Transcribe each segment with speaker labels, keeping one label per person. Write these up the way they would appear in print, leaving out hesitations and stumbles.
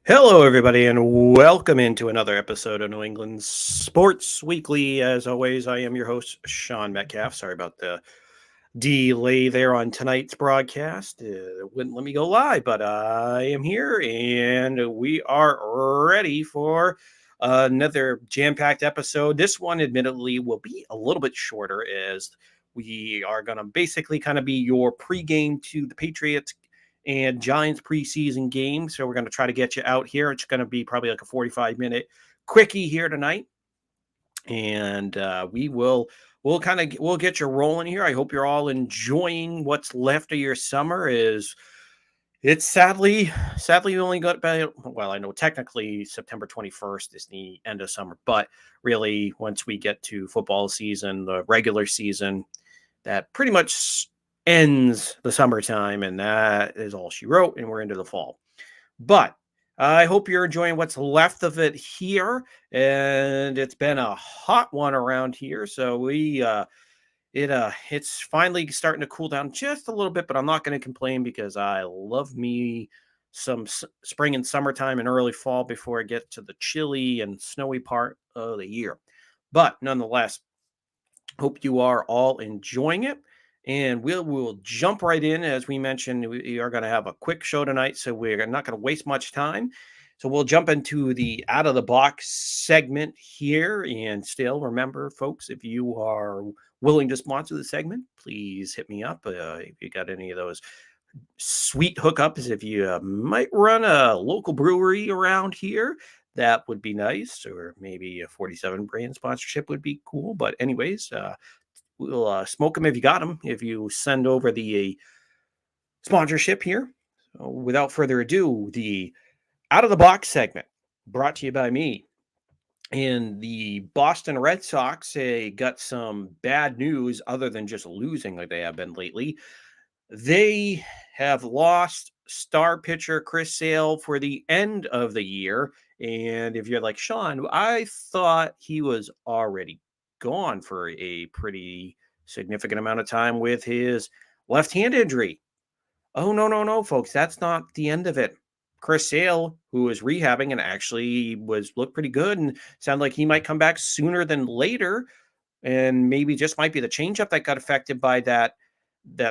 Speaker 1: Hello, everybody, and welcome into another episode of New England Sports Weekly. As always, I am your host, Sean Metcalf. Sorry about the delay there on tonight's broadcast. It wouldn't let me go live, but I am here and we are ready for another jam packed episode. This one, admittedly, will be a little bit shorter as we are going to basically kind of be your pregame to the Patriots and Giants preseason game. So we're going to try to get you out here. It's going to be probably like a 45-minute quickie here tonight. And we'll get you rolling here. I hope you're all enjoying what's left of your summer. It's sadly we only got about, well, I know technically September 21st is the end of summer, but really once we get to football season, the regular season, that pretty much ends the summertime, and that is all she wrote, and we're into the fall. But I hope you're enjoying what's left of it here, and it's been a hot one around here. So it's finally starting to cool down just a little bit, but I'm not going to complain because I love me some spring and summertime and early fall before I get to the chilly and snowy part of the year. But nonetheless, hope you are all enjoying it. And we'll jump right in. As we mentioned, we are going to have a quick show tonight, so we're not going to waste much time. So we'll jump into the out of the box segment here. And still, remember, folks, if you are willing to sponsor the segment, please hit me up. If you got any of those sweet hookups, if you might run a local brewery around here, that would be nice. Or maybe a 47 brand sponsorship would be cool. But anyways, we'll smoke them if you got them. If you send over the sponsorship here. So without further ado, the out of the box segment brought to you by me. And the Boston Red Sox got some bad news other than just losing like they have been lately. They have lost star pitcher Chris Sale for the end of the year. And if you're like, Sean, I thought he was already gone for a pretty significant amount of time with his left hand injury. Oh, no, no, no, folks. That's not the end of it. Chris Sale, who was rehabbing and actually looked pretty good and sounded like he might come back sooner than later, and maybe just might be the changeup that got affected by that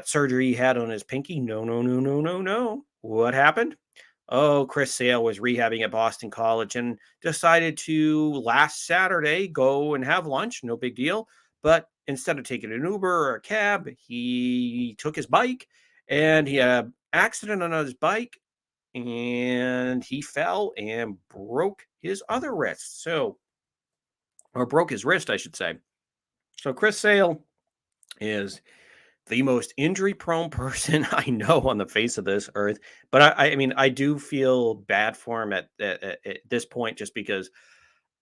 Speaker 1: surgery he had on his pinky. No, no, no, no, no, no. What happened? Oh, Chris Sale was rehabbing at Boston College and decided to last Saturday go and have lunch. No big deal. But instead of taking an Uber or a cab, he took his bike and he had an accident on his bike and he fell and broke his other wrist. Or broke his wrist, I should say. So Chris Sale is the most injury prone person I know on the face of this earth. But I mean, I do feel bad for him at this point, just because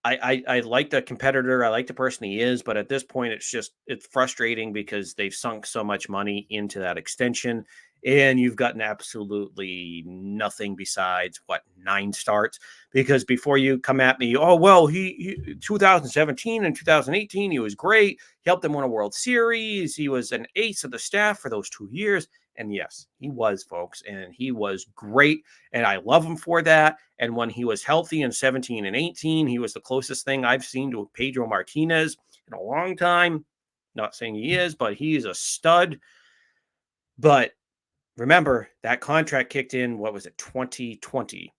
Speaker 1: I like the competitor. I like the person he is. But at this point, it's frustrating because they've sunk so much money into that extension. And you've gotten absolutely nothing besides 9 starts. Because before you come at me, oh well, he 2017 and 2018 he was great. He helped them win a World Series. He was an ace of the staff for those 2 years. And yes, he was, folks, and he was great. And I love him for that. And when he was healthy in 17 and 18, he was the closest thing I've seen to Pedro Martinez in a long time. Not saying he is, but he's a stud. But remember, that contract kicked in, what was it, 2020?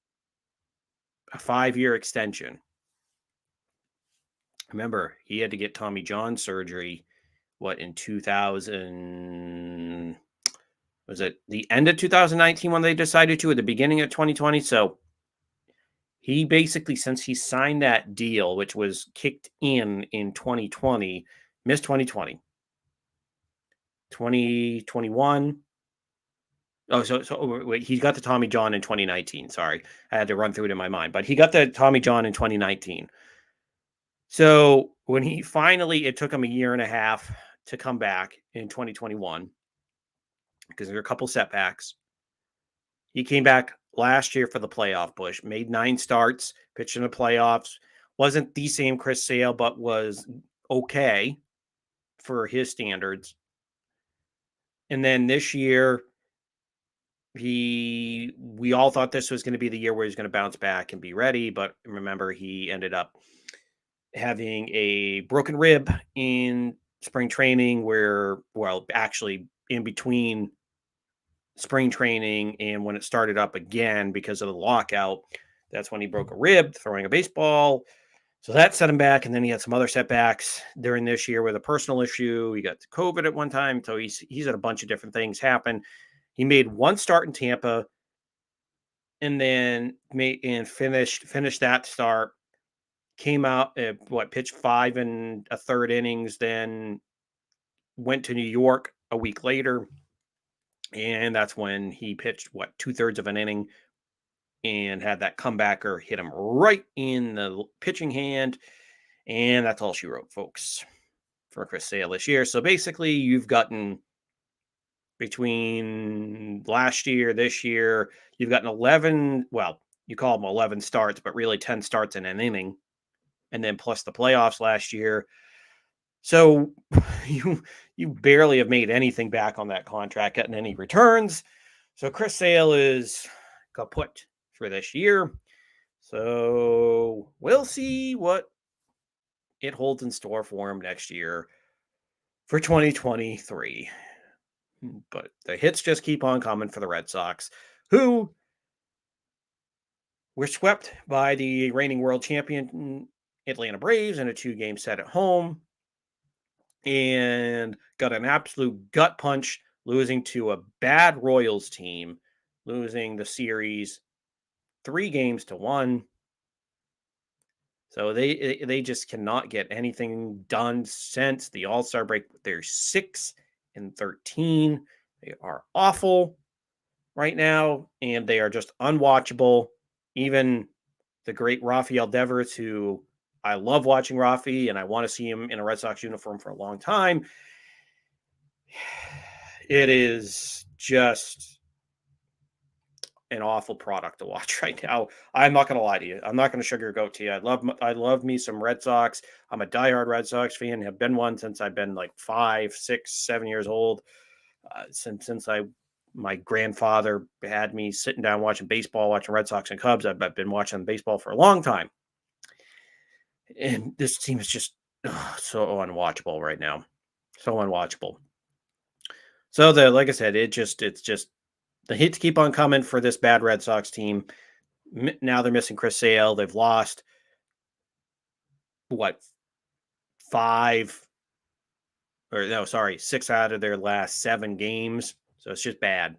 Speaker 1: A 5-year extension. Remember, he had to get Tommy John surgery, in 2000, was it the end of 2019 when they decided to, at the beginning of 2020? So he basically, since he signed that deal, which was kicked in 2020, missed 2020, 2021. Oh, wait, he got the Tommy John in 2019. Sorry, I had to run through it in my mind, but he got the Tommy John in 2019. So when he finally, it took him a year and a half to come back in 2021 because there were a couple setbacks. He came back last year for the playoff push, made 9 starts, pitched in the playoffs. Wasn't the same Chris Sale, but was okay for his standards. And then this year, we all thought this was going to be the year where he's going to bounce back and be ready, but remember, he ended up having a broken rib in spring training, where, well, actually in between spring training and when it started up again because of the lockout, that's when he broke a rib throwing a baseball. So that set him back, and then he had some other setbacks during this year with a personal issue. He got COVID at one time, so he's had a bunch of different things happen. He made one start in Tampa, and then finished that start. Came out, pitched 5 1/3 innings, then went to New York a week later, and that's when he pitched 2/3 of an inning and had that comebacker hit him right in the pitching hand, and that's all she wrote, folks, for Chris Sale this year. So basically, you've gotten between last year, this year, you've gotten 11. Well, you call them 11 starts, but really 10 starts in an inning, and then plus the playoffs last year. So you barely have made anything back on that contract, getting any returns. So Chris Sale is kaput for this year. So we'll see what it holds in store for him next year for 2023. But the hits just keep on coming for the Red Sox, who were swept by the reigning world champion Atlanta Braves in a 2-game set at home, and got an absolute gut punch losing to a bad Royals team, losing the series 3-1. So they just cannot get anything done since the All-Star break. They're 6-13. They are awful right now, and they are just unwatchable. Even the great Rafael Devers, who I love watching Rafi, and I want to see him in a Red Sox uniform for a long time. It is just an awful product to watch right now. I'm not going to lie to you. I'm not going to sugarcoat to you. I love me some Red Sox. I'm a diehard Red Sox fan. Have been one since I've been like 5, 6, 7 years old. Since my grandfather had me sitting down watching baseball, watching Red Sox and Cubs. I've been watching baseball for a long time, and this team is just so unwatchable right now. So unwatchable. So like I said, it's just the hits keep on coming for this bad Red Sox team. Now they're missing Chris Sale. They've lost what 5 or no, sorry, 6 out of their last 7 games. So it's just bad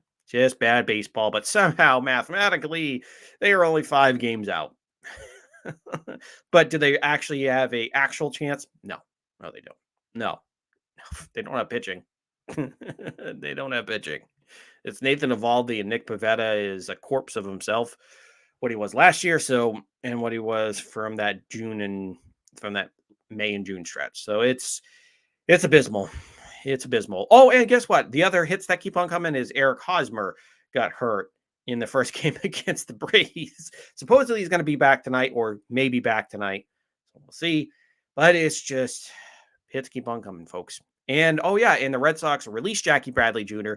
Speaker 1: baseball. But somehow, mathematically, they are only 5 games out. But do they actually have a actual chance? No, they don't. No, they don't have pitching. They don't have pitching. It's Nathan Eovaldi, and Nick Pivetta is a corpse of himself, what he was last year, and what he was from that May and June stretch. So it's abysmal. It's abysmal. Oh, and guess what? The other hits that keep on coming is Eric Hosmer got hurt in the first game against the Braves. Supposedly he's going to be back tonight, or maybe back tonight. So we'll see. But it's just hits keep on coming, folks. And and the Red Sox released Jackie Bradley Jr.,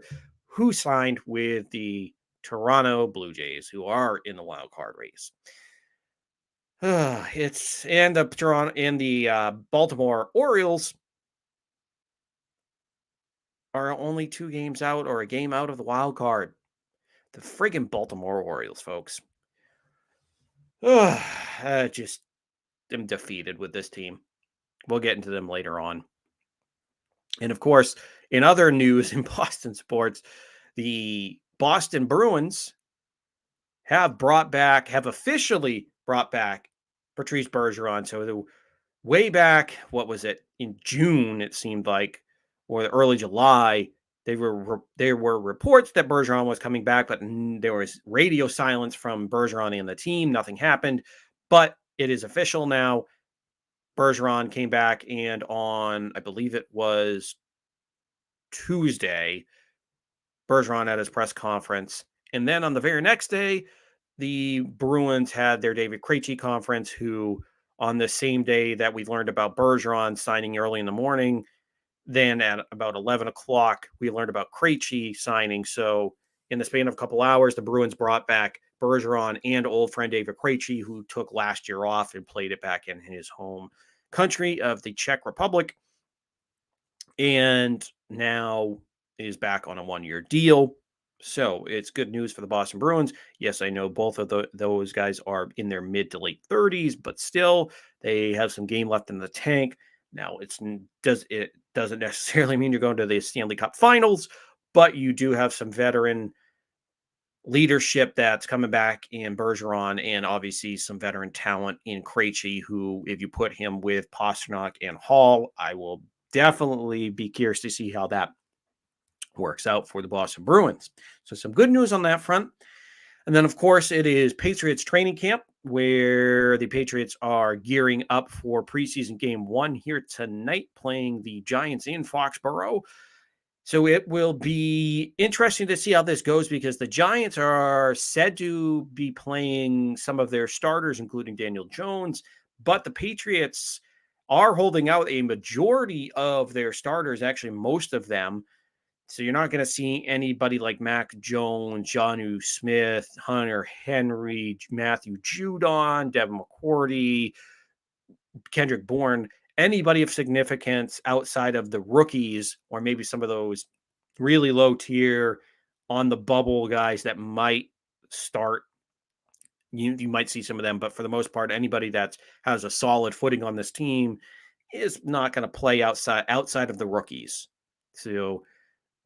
Speaker 1: who signed with the Toronto Blue Jays, who are in the wild card race. It's and the Baltimore Orioles are only 2 games out, or a game out of the wild card. The friggin' Baltimore Orioles, folks. I just am defeated with this team. We'll get into them later on. And of course, in other news in Boston sports, the Boston Bruins have officially brought back Patrice Bergeron. So way back, what was it, in June, it seemed like, or early July, there were reports that Bergeron was coming back, but there was radio silence from Bergeron and the team. Nothing happened, but it is official now. Bergeron came back, and on, I believe it was Tuesday, Bergeron at his press conference. And then on the very next day, the Bruins had their David Krejci conference, who on the same day that we learned about Bergeron signing early in the morning, then at about 11 o'clock, we learned about Krejci signing. So in the span of a couple hours, the Bruins brought back Bergeron and old friend David Krejci, who took last year off and played it back in his home country of the Czech Republic, and now is back on a 1-year deal. So it's good news for the Boston Bruins. Yes, I know both of those guys are in their mid to late 30s, but still they have some game left in the tank. Now it doesn't necessarily mean you're going to the Stanley Cup Finals, but you do have some veteran leadership that's coming back in Bergeron, and obviously some veteran talent in Krejci, who, if you put him with Pastrnak and Hall, I will definitely be curious to see how that works out for the Boston Bruins. So some good news on that front. And then, of course, it is Patriots training camp, where the Patriots are gearing up for preseason game 1 here tonight, playing the Giants in Foxborough. So it will be interesting to see how this goes, because the Giants are said to be playing some of their starters, including Daniel Jones, but the Patriots are holding out a majority of their starters, actually most of them. So you're not going to see anybody like Mac Jones, Jonnu Smith, Hunter Henry, Matthew Judon, Devin McCourty, Kendrick Bourne, anybody of significance outside of the rookies, or maybe some of those really low tier on the bubble guys that might start. You might see some of them, but for the most part, anybody that has a solid footing on this team is not going to play outside of the rookies. So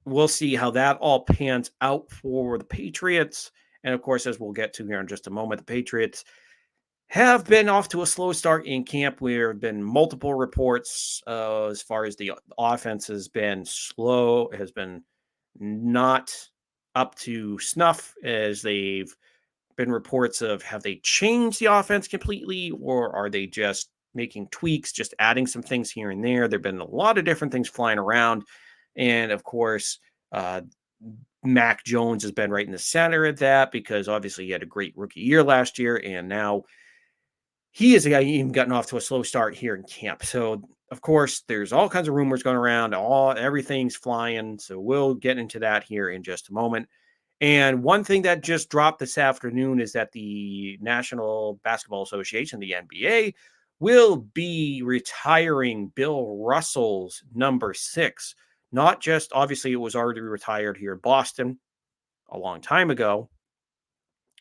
Speaker 1: we'll see how that all pans out for the Patriots. And of course, as we'll get to here in just a moment, the Patriots have been off to a slow start in camp. There have been multiple reports as far as the offense has been slow, has been not up to snuff, as they've been reports of, have they changed the offense completely, or are they just making tweaks, just adding some things here and there? There have been a lot of different things flying around. And of course, Mac Jones has been right in the center of that, because obviously he had a great rookie year last year, and now he is a guy even gotten off to a slow start here in camp. So, of course, there's all kinds of rumors going around. Everything's flying. So we'll get into that here in just a moment. And one thing that just dropped this afternoon is that the National Basketball Association, the NBA, will be retiring Bill Russell's number 6. Not just, obviously, it was already retired here in Boston a long time ago,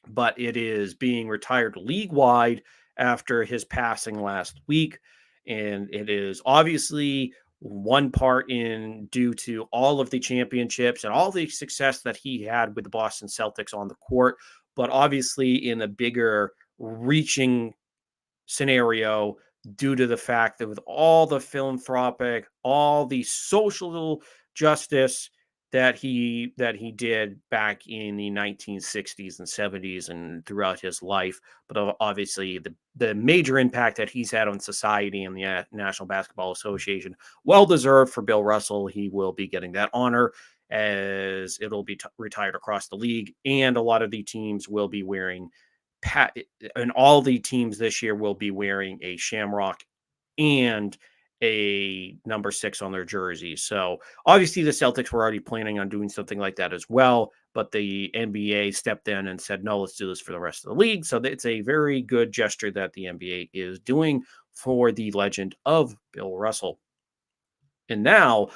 Speaker 1: but it is being retired league-wide after his passing last week. And it is obviously one part in due to all of the championships and all the success that he had with the Boston Celtics on the court, but obviously in a bigger reaching scenario, due to the fact that with all the philanthropic, all the social justice that he did back in the 1960s and 70s and throughout his life, but obviously the major impact that he's had on society and the National Basketball Association, well deserved for Bill Russell. He will be getting that honor, as it'll be retired across the league, and a lot of the teams will be wearing and all the teams this year will be wearing a shamrock and a number 6 on their jersey. So obviously the Celtics were already planning on doing something like that as well, but the NBA stepped in and said, no, let's do this for the rest of the league. So it's a very good gesture that the NBA is doing for the legend of Bill Russell. And now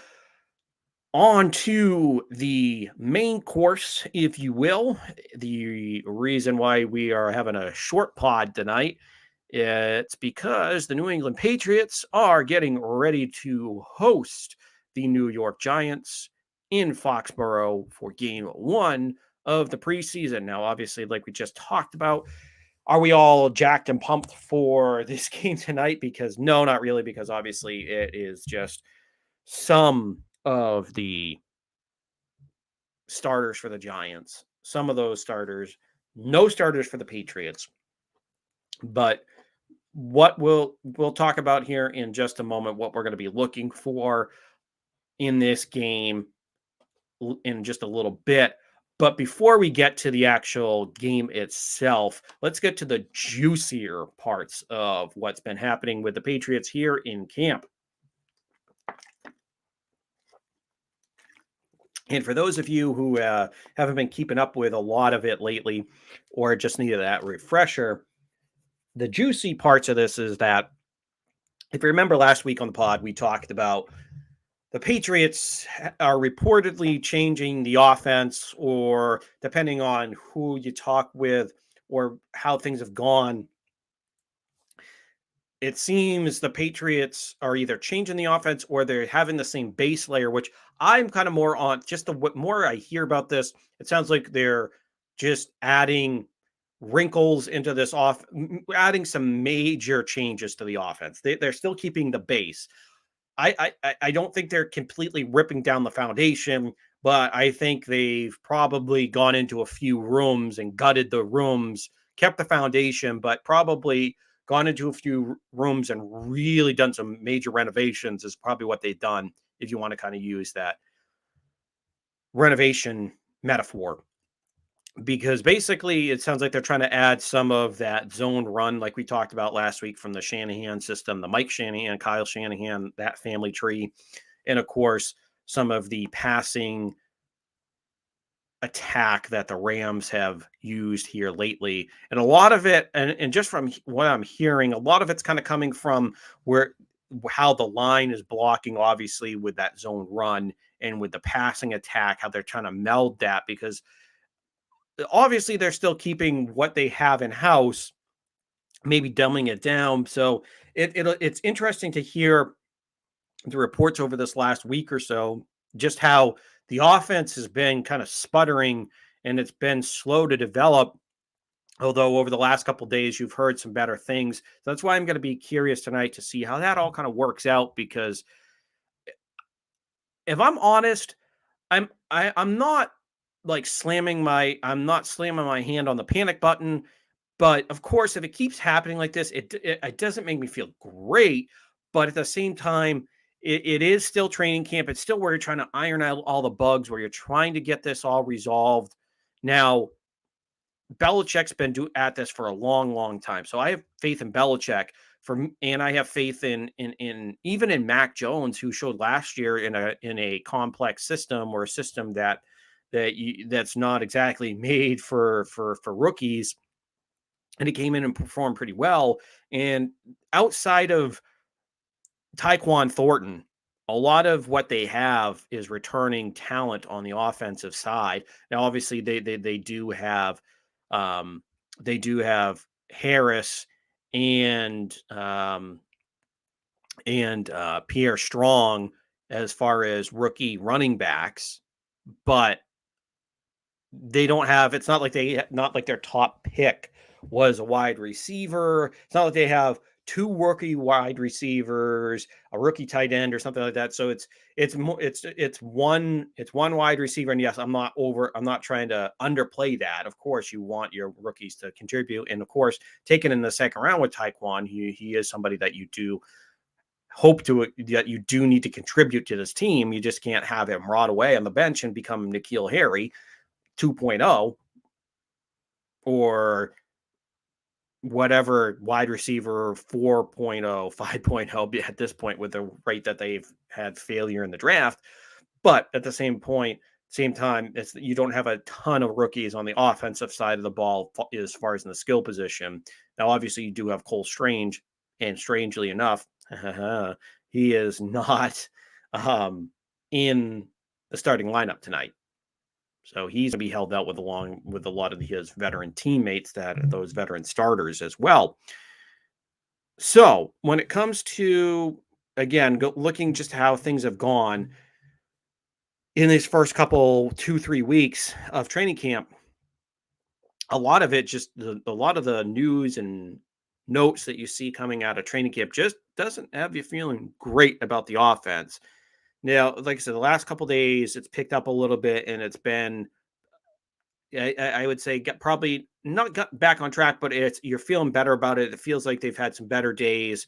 Speaker 1: on to the main course, if you will. The reason why we are having a short pod tonight, it's because the New England Patriots are getting ready to host the New York Giants in Foxborough for game 1 of the preseason. Now, obviously, like we just talked about, are we all jacked and pumped for this game tonight? Because no, not really, because obviously it is just some of the starters for the Giants, some of those starters, no starters for the Patriots. But what we'll talk about here in just a moment, what we're going to be looking for in this game in just a little bit. But before we get to the actual game itself, let's get to the juicier parts of what's been happening with the Patriots here in camp. And for those of you who haven't been keeping up with a lot of it lately, or just needed that refresher, the juicy parts of this is that if you remember last week on the pod, we talked about the Patriots are reportedly changing the offense, or depending on who you talk with or how things have gone, it seems the Patriots are either changing the offense or they're having the same base layer, which I'm kind of more on. Just the what more I hear about this, it sounds like they're just adding wrinkles into this adding some major changes to the offense. They're still keeping the base. I don't think they're completely ripping down the foundation, but I think they've probably gone into a few rooms and gutted the rooms, kept the foundation, but probably gone into a few rooms and really done some major renovations is probably what they've done, if you want to kind of use that renovation metaphor. Because basically, it sounds like they're trying to add some of that zone run, like we talked about last week from the Shanahan system, the Mike Shanahan, Kyle Shanahan, that family tree. And of course, some of the passing attack that the Rams have used here lately. And a lot of it, and just from what I'm hearing, a lot of it's kind of coming from where how the line is blocking, obviously, with that zone run and with the passing attack, how they're trying to meld that because obviously they're still keeping what they have in house, maybe dumbing it down. So it's interesting to hear the reports over this last week or so, just how the offense has been kind of sputtering and it's been slow to develop. Although over the last couple of days, you've heard some better things. So that's why I'm going to be curious tonight to see how that all kind of works out. Because if I'm honest, I'm not like I'm not slamming my hand on the panic button. But of course, if it keeps happening like this, it doesn't make me feel great. But at the same time, it is still training camp. It's still where you're trying to iron out all the bugs, where you're trying to get this all resolved. Now, Belichick's been at this for a long, long time, so I have faith in Belichick. And I have faith in even in Mac Jones, who showed last year in a complex system or a system that's not exactly made for rookies, and he came in and performed pretty well. And outside of Tyquan Thornton, a lot of what they have is returning talent on the offensive side. Now, obviously, um, they do have Harris and Pierre Strong as far as rookie running backs, but they don't have it's not like their top pick was a wide receiver. It's not like they have two rookie wide receivers, a rookie tight end or something like that. So it's one wide receiver. And yes, I'm not trying to underplay that. Of course, you want your rookies to contribute. And of course, taken in the second round with Taekwon, he is somebody that you do hope to that you do need to contribute to this team. You just can't have him rot away on the bench and become N'Keal Harry 2.0 or whatever wide receiver 4.0, 5.0 at this point with the rate that they've had failure in the draft. But at the same time, you don't have a ton of rookies on the offensive side of the ball as far as in the skill position. Now, obviously, you do have Cole Strange, and strangely enough, he is not in the starting lineup tonight. So he's going to be held out along with a lot of his veteran teammates, that are those veteran starters as well. So when it comes to, again, looking just how things have gone in these first couple 2-3 weeks of training camp, a lot of it a lot of the news and notes that you see coming out of training camp just doesn't have you feeling great about the offense. Now, like I said, the last couple days it's picked up a little bit, and it's been I would say get probably not got back on track, but you're feeling better about it. It feels like they've had some better days.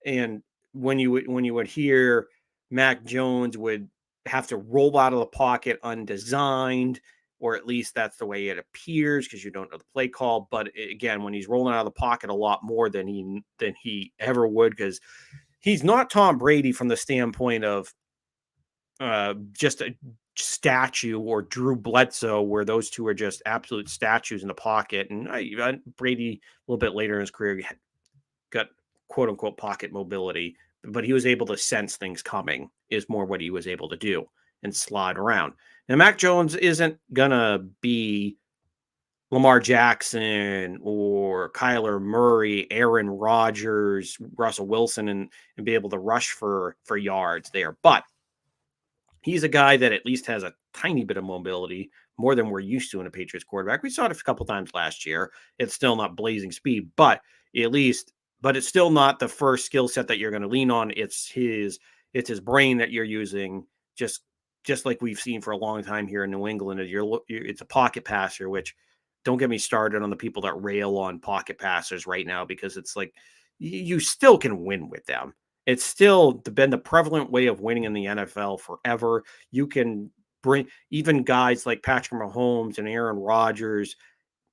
Speaker 1: And when you would hear Mac Jones would have to roll out of the pocket undesigned, or at least that's the way it appears because you don't know the play call. But again, when he's rolling out of the pocket a lot more than he ever would, because he's not Tom Brady from the standpoint of just statue, or Drew Bledsoe, where those two are just absolute statues in the pocket. And Brady, a little bit later in his career, got quote unquote pocket mobility, but he was able to sense things coming, is more what he was able to do and slide around. Now, Mac Jones isn't going to be Lamar Jackson or Kyler Murray, Aaron Rodgers, Russell Wilson, and be able to rush for yards there. But he's a guy that at least has a tiny bit of mobility, more than we're used to in a Patriots quarterback. We saw it a couple times last year. It's still not blazing speed, but at least, but it's still not the first skill set that you're going to lean on. It's his brain that you're using, just like we've seen for a long time here in New England. It's a pocket passer, which, don't get me started on the people that rail on pocket passers right now, because it's like you still can win with them. It's still been the prevalent way of winning in the NFL forever. You can bring even guys like Patrick Mahomes and Aaron Rodgers,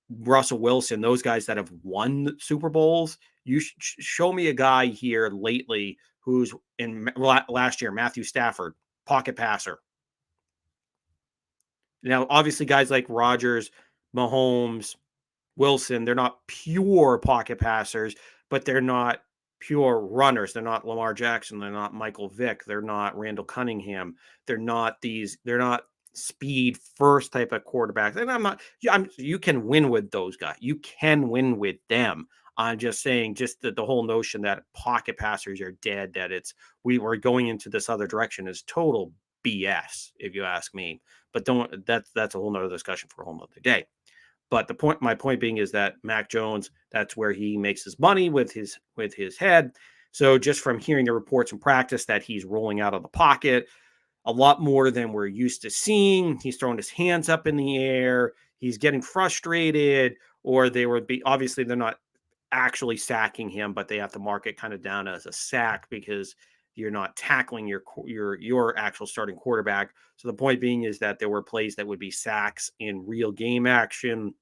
Speaker 1: Russell Wilson, those guys that have won Super Bowls. You show me a guy here lately who's in last year, Matthew Stafford, pocket passer. Now, obviously, guys like Rodgers, Mahomes, Wilson, they're not pure pocket passers, but they're not pure runners. They're not Lamar Jackson. They're not Michael Vick. They're not Randall Cunningham. They're not speed first type of quarterbacks. And you can win with those guys. You can win with them. I'm just saying, just the whole notion that pocket passers are dead, that we were going into this other direction, is total BS, if you ask me. But that's a whole nother discussion for a whole nother day. But my point being is that Mac Jones, that's where he makes his money with his head. So just from hearing the reports in practice that he's rolling out of the pocket a lot more than we're used to seeing, he's throwing his hands up in the air, he's getting frustrated, or obviously they're not actually sacking him, but they have to mark it kind of down as a sack because you're not tackling your actual starting quarterback. So the point being is that there were plays that would be sacks in real game action.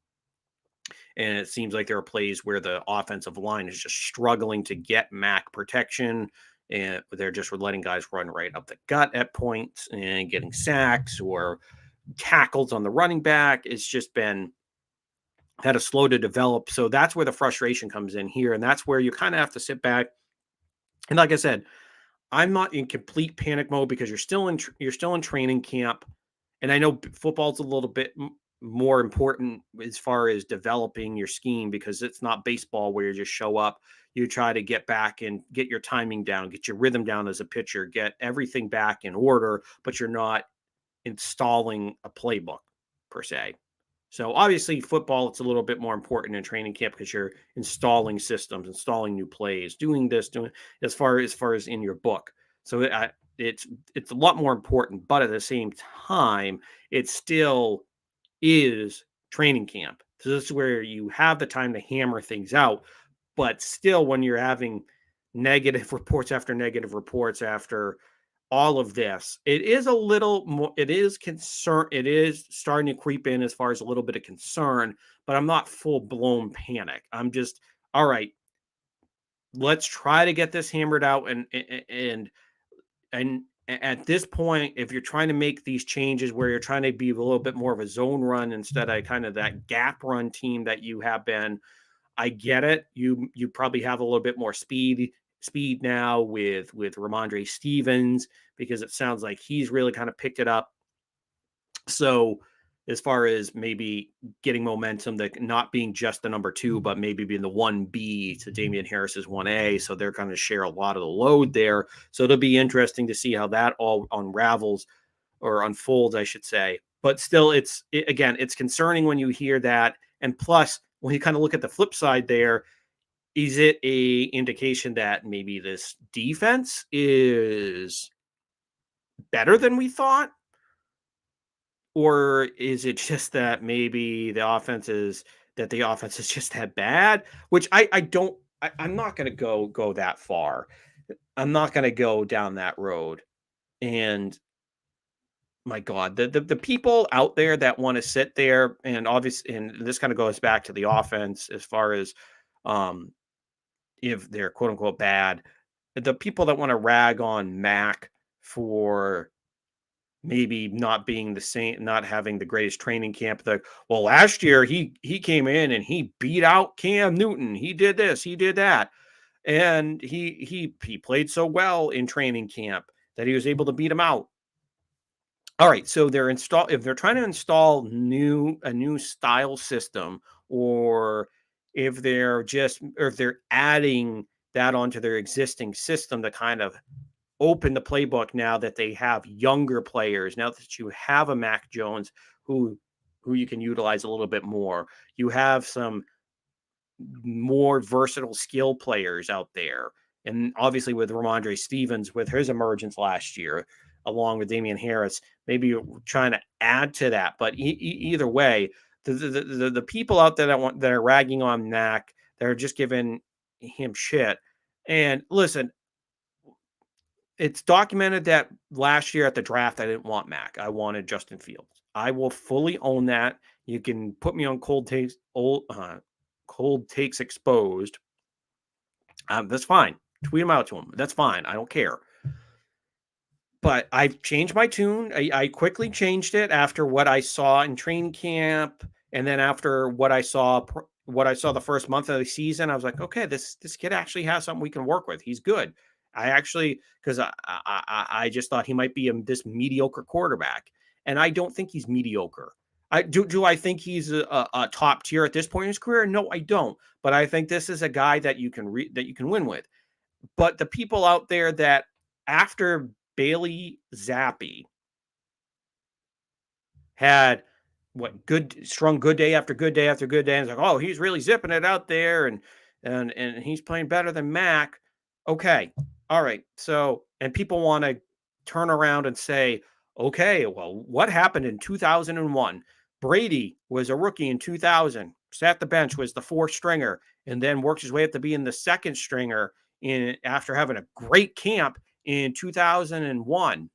Speaker 1: And it seems like there are plays where the offensive line is just struggling to get Mac protection. And they're just letting guys run right up the gut at points and getting sacks or tackles on the running back. It's just been had a slow to develop. So that's where the frustration comes in here. And that's where you kind of have to sit back. And like I said, I'm not in complete panic mode because you're still in training camp, and I know football's a little bit more important as far as developing your scheme, because it's not baseball where you just show up, you try to get back and get your timing down, get your rhythm down as a pitcher, get everything back in order, but you're not installing a playbook per se. So obviously football, it's a little bit more important in training camp because you're installing systems, installing new plays, doing as far as in your book. So it's a lot more important, but at the same time, it still is training camp. So this is where you have the time to hammer things out. But still, when you're having negative reports after all of this, it is a little more, it is starting to creep in as far as a little bit of concern, but I'm not full blown panic. I'm just, all right, let's try to get this hammered out. And at this point, if you're trying to make these changes where you're trying to be a little bit more of a zone run instead of kind of that gap run team that you have been, I get it. You probably have a little bit more speed now with Ramondre Stevens, because it sounds like he's really kind of picked it up. So as far as maybe getting momentum, that not being just the number 2, but maybe being the 1B to Damian Harris's 1A. So they're going to share a lot of the load there. So it'll be interesting to see how that all unravels or unfolds, I should say. But still, again, it's concerning when you hear that. And plus, when you kind of look at the flip side there, is it a indication that maybe this defense is better than we thought? Or is it just that maybe the offense is just that bad? Which I'm not going to go that far. I'm not going to go down that road. And my God, the people out there that want to sit there, and obviously, and this kind of goes back to the offense as far as if they're quote unquote bad, the people that want to rag on Mac for maybe not being the same, not having the greatest training camp. Well, last year he came in and he beat out Cam Newton. He did this, he did that, and he played so well in training camp that he was able to beat him out. All right, so if they're trying to install a new style system, or if they're adding that onto their existing system to kind of open the playbook, now that they have younger players, now that you have a Mac Jones who you can utilize a little bit more. You have some more versatile skill players out there. And obviously with Ramondre Stevens, with his emergence last year, along with Damian Harris, maybe you're trying to add to that. But either way, the people out there that are ragging on Mac, they're just giving him shit. And listen, it's documented that last year at the draft, I didn't want Mac. I wanted Justin Fields. I will fully own that. You can put me on cold takes exposed. That's fine. Tweet them out to him. That's fine. I don't care. But I've changed my tune. I quickly changed it after what I saw in training camp, and then after what I saw the first month of the season. I was like, okay, this kid actually has something we can work with. He's good. I actually, because I just thought he might be this mediocre quarterback, and I don't think he's mediocre. I think he's a top tier at this point in his career? No, I don't. But I think this is a guy that you can win with. But the people out there that after Bailey Zappi had strung good day after good day after good day, and it's like, oh, he's really zipping it out there, and he's playing better than Mac. Okay, all right. So, and people want to turn around and say, okay, well, what happened in 2001? Brady was a rookie in 2000, sat the bench, was the fourth stringer, and then worked his way up to being the second stringer in after having a great camp in 2001.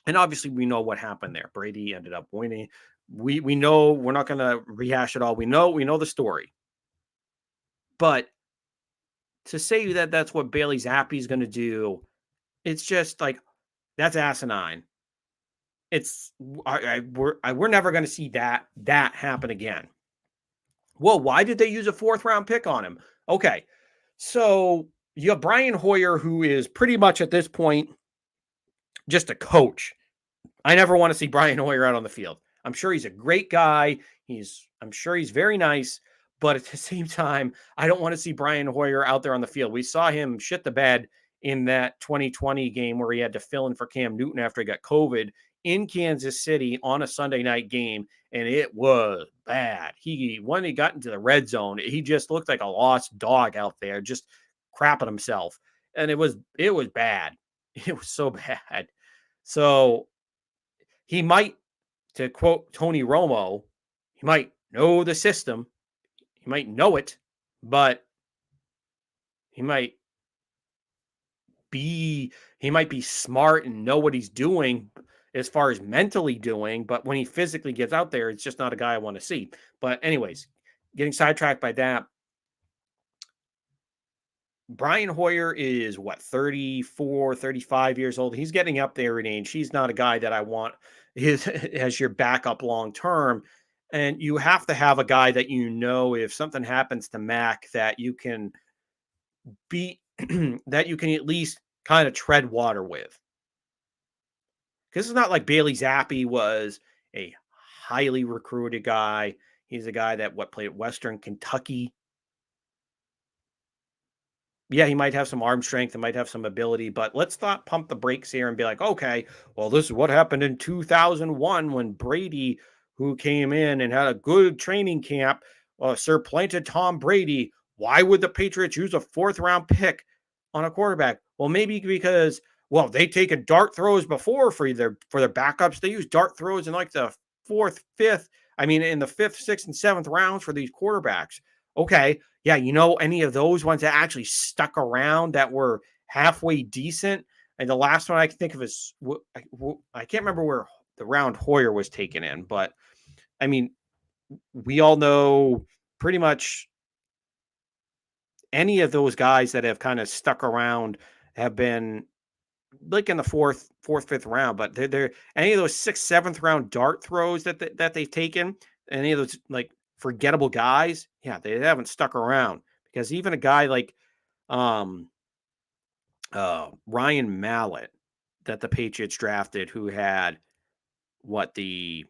Speaker 1: And obviously we know what happened there. Brady ended up winning. We know, we're not going to rehash it all. We know the story. But to say that that's what Bailey Zappi is going to do, it's just like, that's asinine. We're never going to see that happen again. Well, why did they use a fourth round pick on him? Okay, so you have Brian Hoyer, who is pretty much at this point just a coach. I never want to see Brian Hoyer out on the field. I'm sure he's a great guy. I'm sure he's very nice, but at the same time, I don't want to see Brian Hoyer out there on the field. We saw him shit the bed in that 2020 game where he had to fill in for Cam Newton after he got COVID in Kansas City on a Sunday night game, and it was bad. When he got into the red zone, he just looked like a lost dog out there, just crapping himself, and it was bad. It was so bad. So he might, to quote Tony Romo, he might know the system, he might know it, but he might be smart and know what he's doing as far as mentally doing, but when he physically gets out there, it's just not a guy I want to see. But anyways, getting sidetracked by that, Brian Hoyer is what, 34, 35 years old. He's getting up there in age. He's not a guy that I want as your backup long term. And you have to have a guy that, if something happens to Mac, that you can be that you can at least kind of tread water with. Because it's not like Bailey Zappi was a highly recruited guy. He's a guy that played at Western Kentucky. Yeah, he might have some arm strength and might have some ability, but let's not pump the brakes here and be like, okay, well, this is what happened in 2001 when Brady, who came in and had a good training camp, supplanted Tom Brady. Why would the Patriots use a fourth round pick on a quarterback? Well, maybe because, they taken dart throws before for their backups. They use dart throws in like the in the fifth, sixth, and seventh rounds for these quarterbacks. Okay, yeah, any of those ones that actually stuck around that were halfway decent. And the last one I can think of is, I can't remember where the round Hoyer was taken in, but I mean, we all know pretty much any of those guys that have kind of stuck around have been like in the fourth, fifth round, but they're any of those sixth, seventh round dart throws that they've taken, any of those like forgettable guys, yeah, they haven't stuck around because even a guy like um Ryan Mallett that the Patriots drafted, who had what the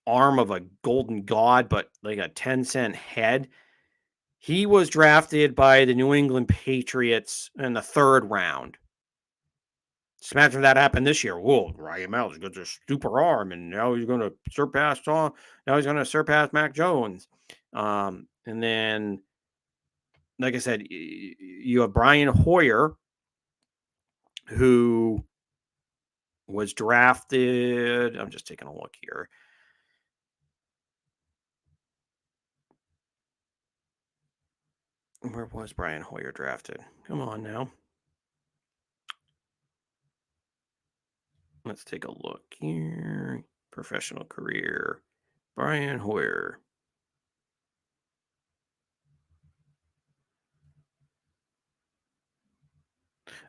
Speaker 1: arm of a golden god, but like a 10-cent head. He was drafted by the New England Patriots in the third round. Just imagine that happened this year. Whoa, Ryan Mallett's got this super arm, and now he's going to surpass Tom. Now he's going to surpass Mac Jones. And then, like I said, you have Brian Hoyer, who was drafted. I'm just taking a look here. Where was Brian Hoyer drafted? Come on now. Let's take a look here. Professional career. Brian Hoyer.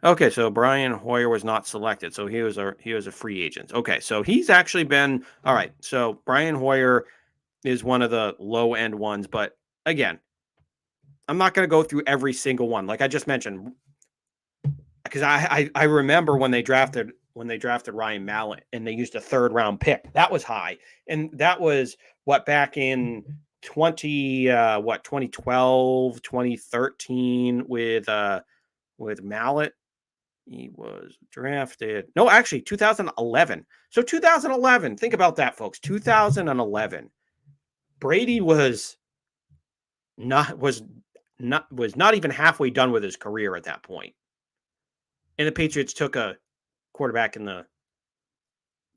Speaker 1: Okay, so Brian Hoyer was not selected, so he was a free agent. Okay, so he's actually been all right. So Brian Hoyer is one of the low end ones, but again, I'm not going to go through every single one. Like I just mentioned, because I remember when they drafted Ryan Mallett and they used a third round pick. That was high, and that was what back in 2012, 2013 with Mallett. He was drafted. No, actually 2011. So 2011. Think about that, folks. 2011. Brady not was not even halfway done with his career at that point. And the Patriots took a quarterback in the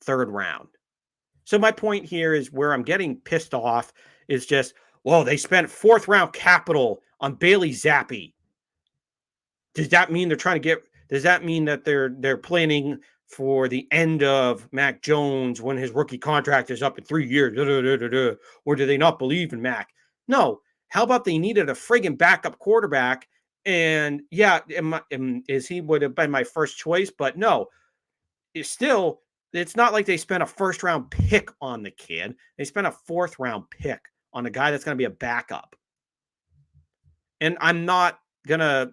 Speaker 1: third round. So my point here is where I'm getting pissed off is just, well, they spent fourth round capital on Bailey Zappi. Does that mean they're trying to get? Does that mean that they're planning for the end of Mac Jones when his rookie contract is up in 3 years? Or do they not believe in Mac? No. How about they needed a friggin' backup quarterback? And yeah, is he would have been my first choice? But no, it's not like they spent a first round pick on the kid. They spent a fourth round pick on a guy that's going to be a backup. And I'm not gonna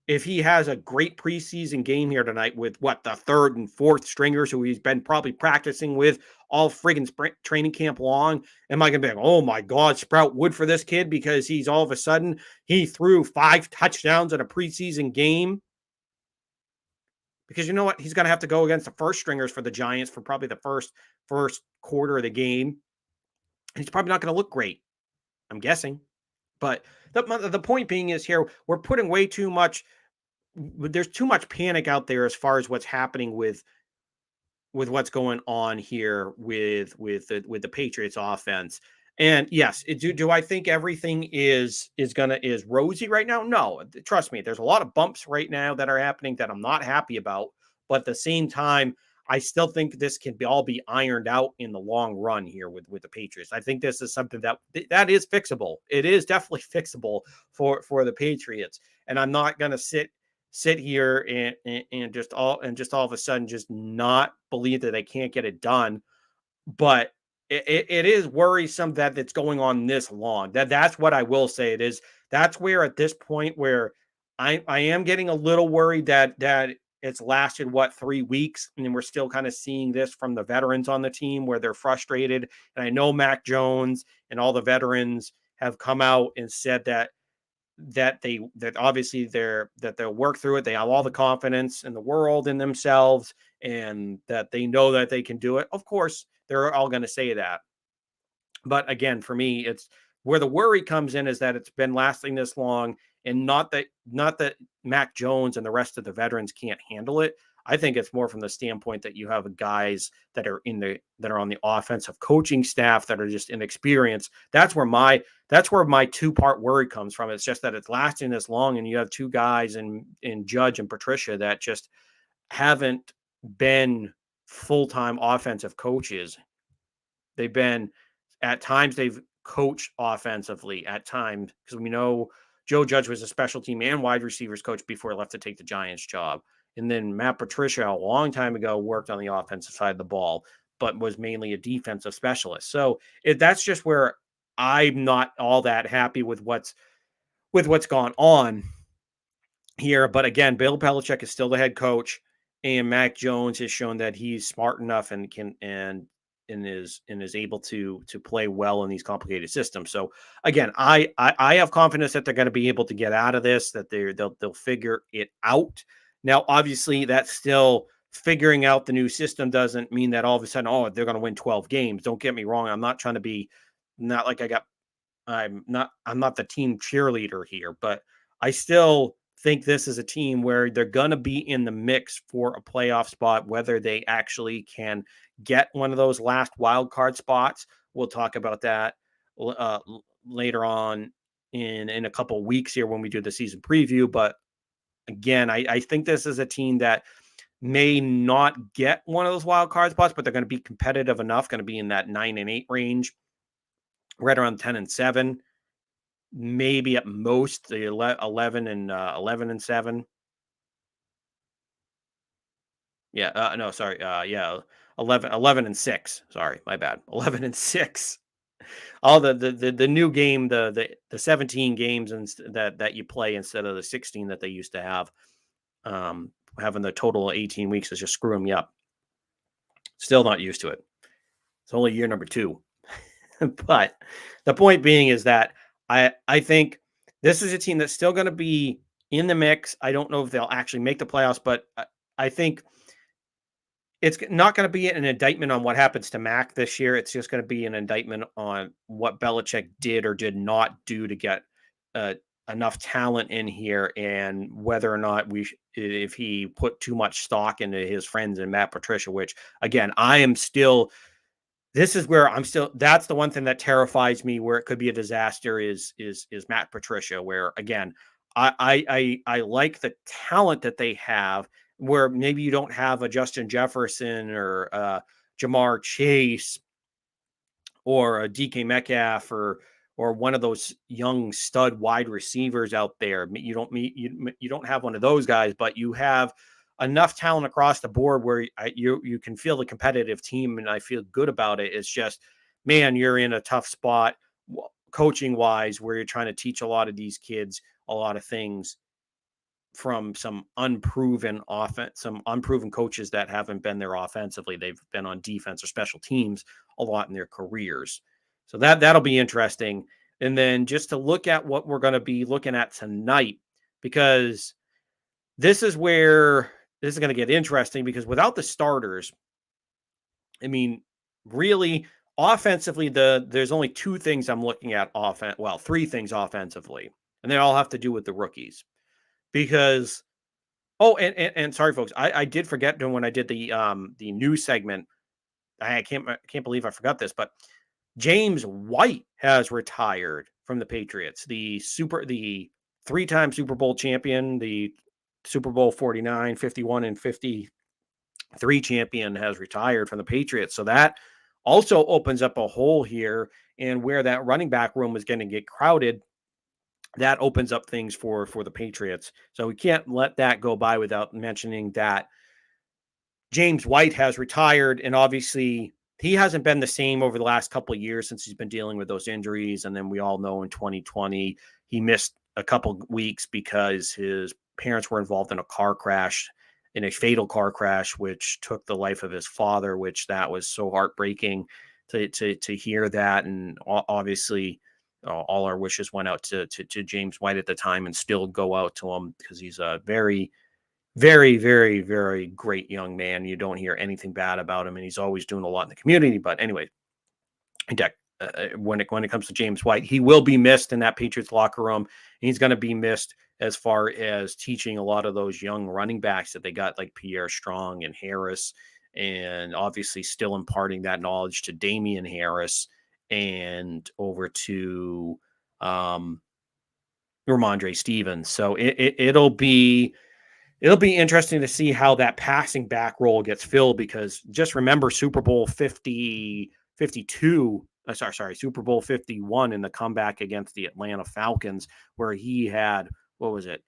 Speaker 1: if he has a great preseason game here tonight with what the third and fourth stringers who he's been probably practicing with all friggin' training camp long, am I gonna be like, oh my god, sprout wood for this kid because he's all of a sudden he threw 5 touchdowns in a preseason game? Because you know what? He's gonna have to go against the first stringers for the Giants for probably the first quarter of the game. And he's probably not gonna look great. I'm guessing. But the point being is here we're putting way too much. There's too much panic out there as far as what's happening with what's going on here with the Patriots offense. And yes, do I think everything is rosy right now? No, trust me. There's a lot of bumps right now that are happening that I'm not happy about. But at the same time, I still think this can all be ironed out in the long run here with the Patriots. I think this is something that is fixable. It is definitely fixable for the Patriots, and I'm not going to sit here and just all of a sudden just not believe that they can't get it done. But it is worrisome that it's going on this long. That's what I will say. It is that's where at this point where I am getting a little worried that it's lasted 3 weeks, and then we're still kind of seeing this from the veterans on the team where they're frustrated. And I know Mac Jones and all the veterans have come out and said that obviously they'll work through it. They have all the confidence in the world in themselves and that they know that they can do it. Of course, they're all going to say that. But again, for me, it's where the worry comes in is that it's been lasting this long and not that Mac Jones and the rest of the veterans can't handle it. I think it's more from the standpoint that you have guys that are on the offensive coaching staff that are just inexperienced. That's where my two-part worry comes from. It's just that it's lasting this long and you have two guys in Judge and Patricia that just haven't been full-time offensive coaches. They've been at times they've coached offensively at times because we know Joe Judge was a special team and wide receivers coach before he left to take the Giants job. And then Matt Patricia, a long time ago, worked on the offensive side of the ball, but was mainly a defensive specialist. So that's just where I'm not all that happy with what's gone on here. But again, Bill Belichick is still the head coach, and Mac Jones has shown that he's smart enough and can and is able to play well in these complicated systems. So again, I have confidence that they're going to be able to get out of this, that they'll figure it out. Now, obviously, that's still figuring out the new system doesn't mean that all of a sudden, oh, they're going to win 12 games. Don't get me wrong. I'm not trying to be not like I'm not the team cheerleader here, but I still think this is a team where they're going to be in the mix for a playoff spot, whether they actually can get one of those last wild card spots. We'll talk about that later on in a couple of weeks here when we do the season preview. But again, I think this is a team that may not get one of those wild card spots, but they're going to be competitive enough, going to be in that 9-8 range, right around 10-7. Maybe at most the 11-7. Yeah, no, sorry. Yeah, 11-6. Sorry, my bad. 11-6. All the new game, the 17 games and that you play instead of the 16 that they used to have. Having the total of 18 weeks is just screwing me up. Still not used to it. It's only year number 2. But the point being is that I think this is a team that's still going to be in the mix. I don't know if they'll actually make the playoffs, but I think it's not going to be an indictment on what happens to Mac this year. It's just going to be an indictment on what Belichick did or did not do to get enough talent in here, and whether or not if he put too much stock into his friends and Matt Patricia. Which again, I am still. This is where I'm still. That's the one thing that terrifies me. Where it could be a disaster is Matt Patricia. Where again, I like the talent that they have. Where maybe you don't have a Justin Jefferson or Jamar Chase or a DK Metcalf or one of those young stud wide receivers out there. You don't have one of those guys, but you have enough talent across the board where you can feel the competitive team, and I feel good about it. It's just, man, you're in a tough spot coaching wise, where you're trying to teach a lot of these kids a lot of things from some unproven coaches that haven't been there offensively. They've been on defense or special teams a lot in their careers. So that'll be interesting. And then just to look at what we're going to be looking at tonight, because this is where this is going to get interesting, because without the starters, I mean, really offensively, there's only 2 things I'm looking at well, 3 things offensively, and they all have to do with the rookies. Because and sorry, folks, I did forget when I did the news segment. I can't believe I forgot this, but James White has retired from the Patriots. The 3-time Super Bowl champion, the Super Bowl 49, 51, and 53 champion has retired from the Patriots. So that also opens up a hole here, and where that running back room is going to get crowded, that opens up things for the Patriots. So we can't let that go by without mentioning that James White has retired, and obviously he hasn't been the same over the last couple of years since he's been dealing with those injuries. And then we all know in 2020 he missed a couple weeks because his parents were involved in a fatal car crash, which took the life of his father, which that was so heartbreaking to hear that. And obviously all our wishes went out to James White at the time, and still go out to him, because he's a very, very, very, very great young man. You don't hear anything bad about him, and he's always doing a lot in the community. But anyway, when it comes to James White, he will be missed in that Patriots locker room. He's going to be missed as far as teaching a lot of those young running backs that they got, like Pierre Strong and Harris, and obviously still imparting that knowledge to Damian Harris and over to Ramondre Stevens. So it'll be interesting to see how that passing back role gets filled, because just remember Super Bowl 52, Super Bowl 51 in the comeback against the Atlanta Falcons, where he had, what was it?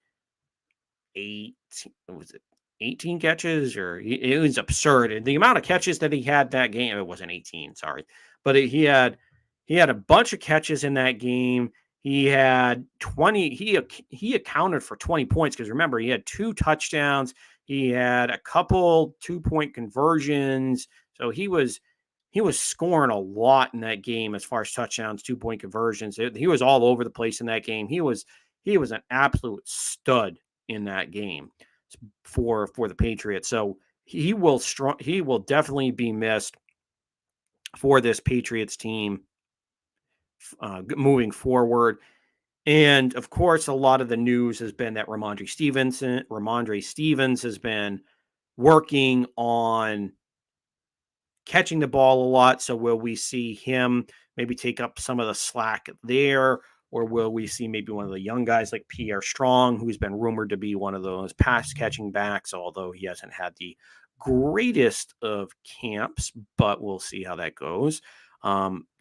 Speaker 1: 18 catches, or it was absurd. And the amount of catches that he had that game, it wasn't 18, sorry, but he had a bunch of catches in that game. He had 20. He accounted for 20 points because remember he had 2 touchdowns. He had a couple 2-point conversions. So he was scoring a lot in that game as far as touchdowns, 2-point conversions. He was all over the place in that game. He was an absolute stud in that game for the Patriots. So he will definitely be missed for this Patriots team moving forward. And of course, a lot of the news has been that Ramondre Stevens has been working on catching the ball a lot. So will we see him maybe take up some of the slack there? Or will we see maybe one of the young guys like Pierre Strong, who's been rumored to be one of those pass catching backs, although he hasn't had the greatest of camps, but we'll see how that goes.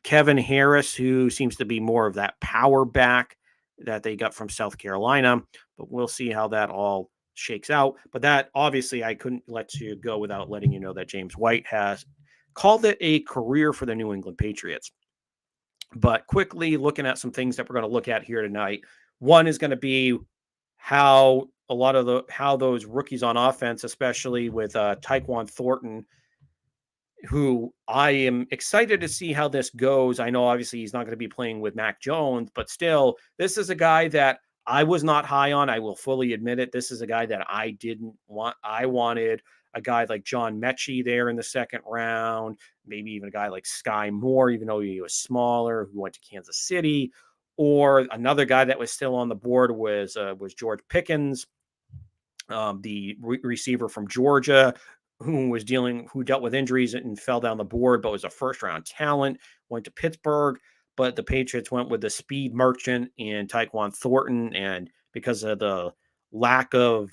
Speaker 1: Kevin Harris, who seems to be more of that power back that they got from South Carolina, but we'll see how that all shakes out. But that obviously I couldn't let you go without letting you know that James White has called it a career for the New England Patriots. But quickly looking at some things that we're going to look at here tonight. One is going to be how those rookies on offense, especially with Tyquan Thornton, who I am excited to see how this goes. I know obviously he's not going to be playing with Mac Jones, but still, this is a guy that I was not high on. I will fully admit it. This is a guy that I didn't want. I wanted a guy like John Mechie there in the second round, maybe even a guy like Sky Moore, even though he was smaller, who went to Kansas City. Or another guy that was still on the board was George Pickens, the receiver from Georgia, who dealt with injuries and fell down the board, but was a first round talent, went to Pittsburgh. But the Patriots went with the speed merchant and Tyquan Thornton. And because of the lack of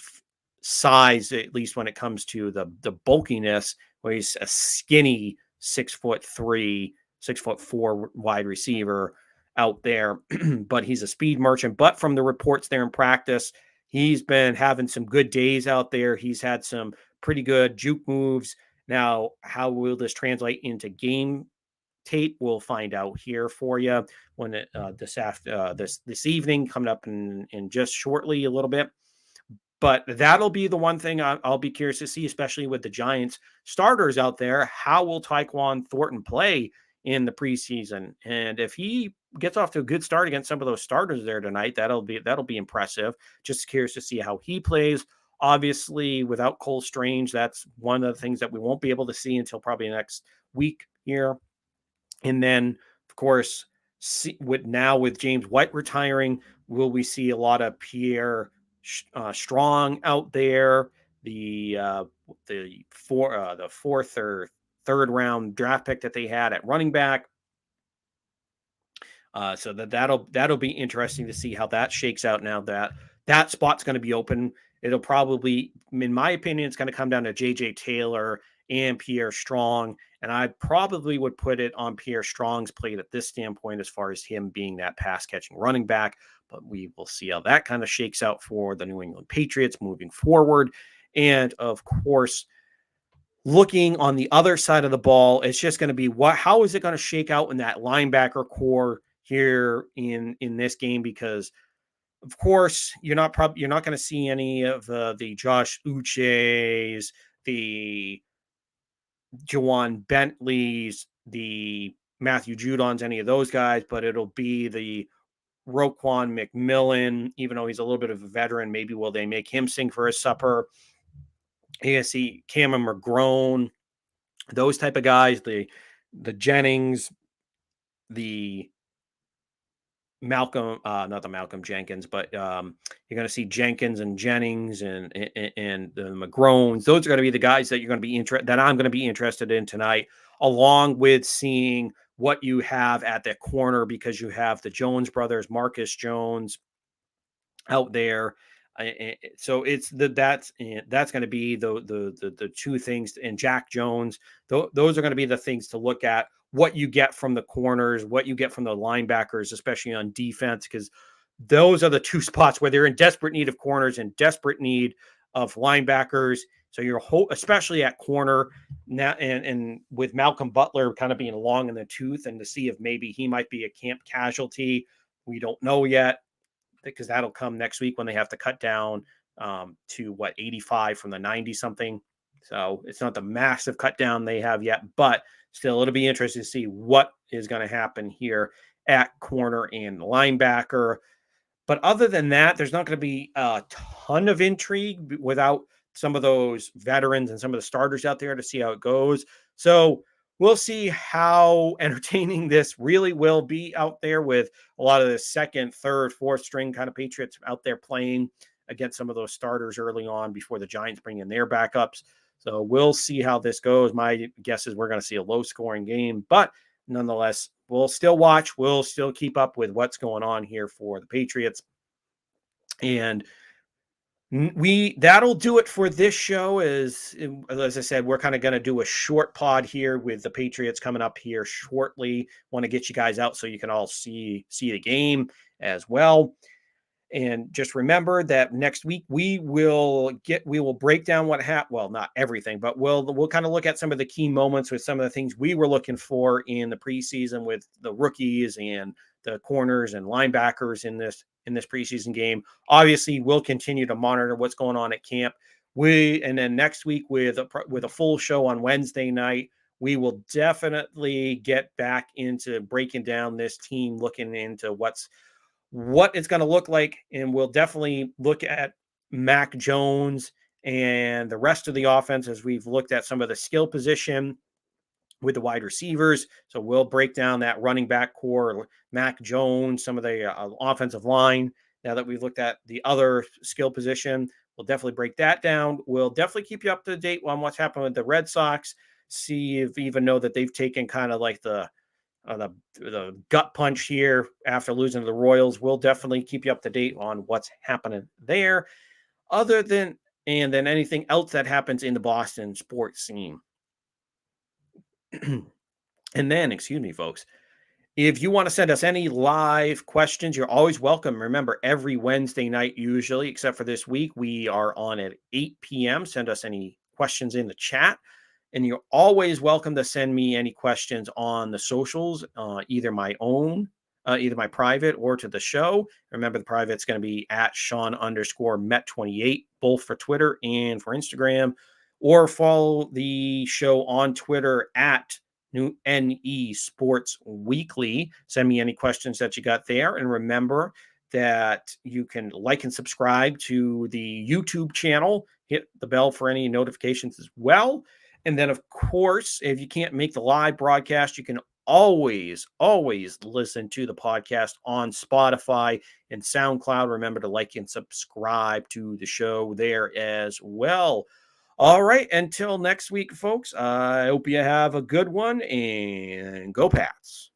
Speaker 1: size, at least when it comes to the bulkiness, where he's a skinny 6'3", 6'4" wide receiver out there, but he's a speed merchant. But from the reports there in practice, he's been having some good days out there. He's had some pretty good juke moves. Now, how will this translate into game tape? We'll find out here for you when this evening, coming up in just shortly a little bit. But that'll be the one thing I'll be curious to see, especially with the Giants starters out there. How will Tyquan Thornton play in the preseason? And if he gets off to a good start against some of those starters there tonight, that'll be impressive. Just curious to see how he plays. Obviously, without Cole Strange, that's one of the things that we won't be able to see until probably next week here. And then, of course, with James White retiring, will we see a lot of Pierre Strong out there? The fourth or third round draft pick that they had at running back. So that'll be interesting to see how that shakes out. Now that spot's going to be open. It'll probably, in my opinion, it's going to come down to JJ Taylor and Pierre Strong. And I probably would put it on Pierre Strong's plate at this standpoint as far as him being that pass catching running back. But we will see how that kind of shakes out for the New England Patriots moving forward. And of course, looking on the other side of the ball, it's just going to be how is it going to shake out in that linebacker core here in this game? Because of course, you're not going to see any of the Josh Uches, the Jawan Bentleys, the Matthew Judons, any of those guys, but it'll be the Roquan McMillan, even though he's a little bit of a veteran. Maybe will they make him sing for his supper? You see Cameron McGrone, those type of guys, the Jennings, the Malcolm, not the Malcolm Jenkins, but you're going to see Jenkins and Jennings and the McGrones. Those are going to be the guys that you're going to be that I'm going to be interested in tonight, along with seeing what you have at the corner, because you have the Jones brothers, Marcus Jones out there. So that's going to be the two things, and Jack Jones. Those are going to be the things to look at. What you get from the corners, what you get from the linebackers, especially on defense, because those are the two spots where they're in desperate need of corners and desperate need of linebackers. So you're especially at corner now, and with Malcolm Butler kind of being long in the tooth, and to see if maybe he might be a camp casualty. We don't know yet because that'll come next week when they have to cut down to 85 from the 90 something. So it's not the massive cut down they have yet, but still it'll be interesting to see what is going to happen here at corner and linebacker. But other than that, there's not going to be a ton of intrigue without some of those veterans and some of the starters out there to see how it goes. So we'll see how entertaining this really will be out there with a lot of the second, third, fourth string kind of Patriots out there playing against some of those starters early on before the Giants bring in their backups. So we'll see how this goes. My guess is we're going to see a low scoring game, but nonetheless, we'll still watch. We'll still keep up with what's going on here for the Patriots. And that'll do it for this show. As I said, we're kind of going to do a short pod here with the Patriots coming up here shortly. Want to get you guys out so you can all see the game as well. And just remember that next week we will break down what happened. Well, not everything, but we'll kind of look at some of the key moments with some of the things we were looking for in the preseason with the rookies and the corners and linebackers in this preseason game. Obviously, we'll continue to monitor what's going on at camp. And then next week with a full show on Wednesday night, we will definitely get back into breaking down this team, looking into what it's going to look like. And we'll definitely look at Mac Jones and the rest of the offense as we've looked at some of the skill position with the wide receivers. So we'll break down that running back core, Mac Jones, some of the offensive line. Now that we've looked at the other skill position, we'll definitely break that down. We'll definitely keep you up to date on what's happening with the Red Sox. See if you even know that they've taken kind of like the gut punch here after losing to the Royals. We'll definitely keep you up to date on what's happening there. And then anything else that happens in the Boston sports scene. And then, excuse me, folks, if you want to send us any live questions, you're always welcome. Remember, every Wednesday night, usually, except for this week, we are on at 8 p.m. Send us any questions in the chat. And you're always welcome to send me any questions on the socials, either my own, either my private or to the show. Remember, the private's going to be at Sean_Met28, both for Twitter and for Instagram. Or follow the show on Twitter at NE Sports Weekly. Send me any questions that you got there. And remember that you can like and subscribe to the YouTube channel. Hit the bell for any notifications as well. And then, of course, if you can't make the live broadcast, you can always listen to the podcast on Spotify and SoundCloud. Remember to like and subscribe to the show there as well. All right. Until next week, folks, I hope you have a good one and go Pats.